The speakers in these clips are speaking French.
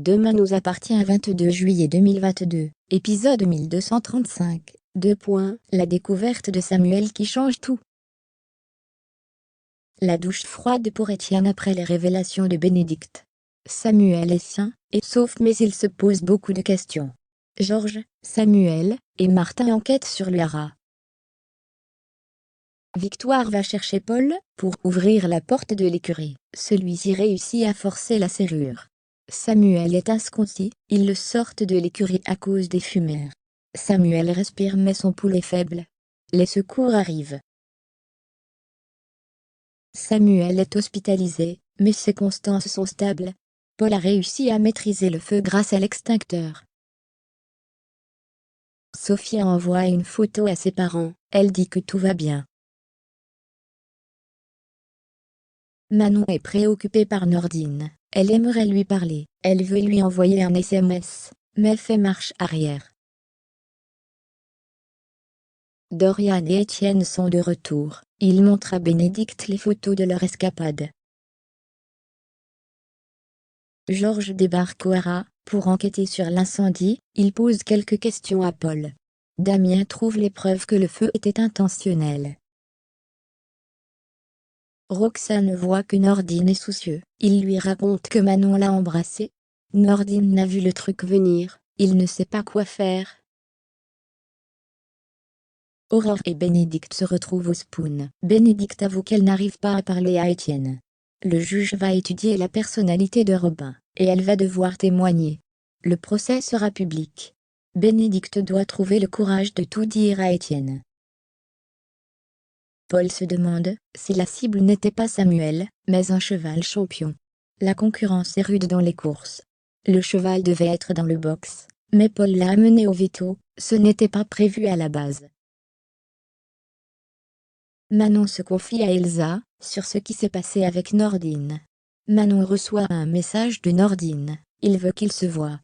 Demain nous appartient 22 juillet 2022, épisode 1235. La découverte de Samuel qui change tout. La douche froide pour Étienne après les révélations de Bénédicte. Samuel est sain et sauf mais il se pose beaucoup de questions. Georges, Samuel et Martin enquêtent sur Lara. Victoire va chercher Paul pour ouvrir la porte de l'écurie. Celui-ci réussit à forcer la serrure. Samuel est inconscient, ils le sortent de l'écurie à cause des fumeurs. Samuel respire mais son pouls est faible. Les secours arrivent. Samuel est hospitalisé, mais ses constances sont stables. Paul a réussi à maîtriser le feu grâce à l'extincteur. Sophia envoie une photo à ses parents, elle dit que tout va bien. Manon est préoccupée par Nordine, elle aimerait lui parler, elle veut lui envoyer un SMS, mais fait marche arrière. Dorian et Étienne sont de retour, ils montrent à Bénédicte les photos de leur escapade. Georges débarque au haras, pour enquêter sur l'incendie, il pose quelques questions à Paul. Damien trouve les preuves que le feu était intentionnel. Roxane voit que Nordine est soucieux, il lui raconte que Manon l'a embrassé. Nordine n'a vu le truc venir, il ne sait pas quoi faire. Aurore et Bénédicte se retrouvent au Spoon. Bénédicte avoue qu'elle n'arrive pas à parler à Étienne. Le juge va étudier la personnalité de Robin, et elle va devoir témoigner. Le procès sera public. Bénédicte doit trouver le courage de tout dire à Étienne. Paul se demande si la cible n'était pas Samuel, mais un cheval champion. La concurrence est rude dans les courses. Le cheval devait être dans le box, mais Paul l'a amené au veto, ce n'était pas prévu à la base. Manon se confie à Elsa, sur ce qui s'est passé avec Nordine. Manon reçoit un message de Nordine, il veut qu'ils se voient.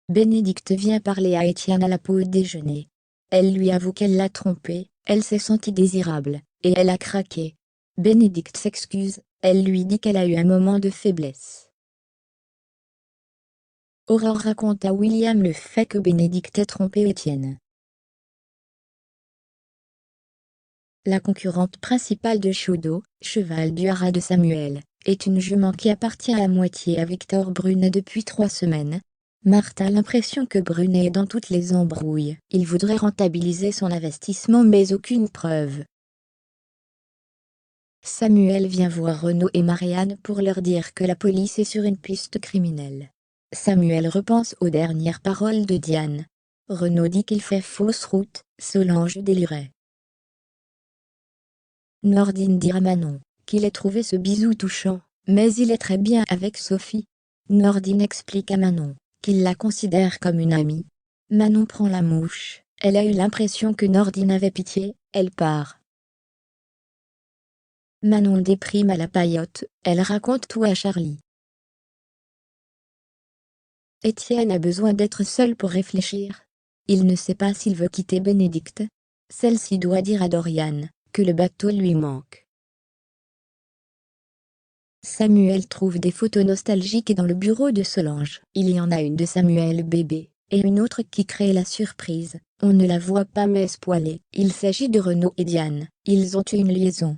Bénédicte vient parler à Étienne à la pause déjeuner. Elle lui avoue qu'elle l'a trompé, elle s'est sentie désirable, et elle a craqué. Bénédicte s'excuse, elle lui dit qu'elle a eu un moment de faiblesse. Aurore raconte à William le fait que Bénédicte ait trompé Étienne. La concurrente principale de Chaudot, cheval du haras de Samuel, est une jument qui appartient à moitié à Victor Brunet depuis 3 semaines. Martha a l'impression que Brunet est dans toutes les embrouilles. Il voudrait rentabiliser son investissement mais aucune preuve. Samuel vient voir Renaud et Marianne pour leur dire que la police est sur une piste criminelle. Samuel repense aux dernières paroles de Diane. Renaud dit qu'il fait fausse route, Solange délirait. Nordine dit à Manon qu'il ait trouvé ce bisou touchant, mais il est très bien avec Sophie. Nordine explique à Manon qu'il la considère comme une amie. Manon prend la mouche, elle a eu l'impression que Nordine avait pitié, elle part. Manon déprime à la paillote, elle raconte tout à Charlie. Étienne a besoin d'être seul pour réfléchir. Il ne sait pas s'il veut quitter Bénédicte. Celle-ci doit dire à Dorian que le bateau lui manque. Samuel trouve des photos nostalgiques dans le bureau de Solange. Il y en a une de Samuel bébé, et une autre qui crée la surprise. On ne la voit pas mais spoilée. Il s'agit de Renaud et Diane. Ils ont eu une liaison.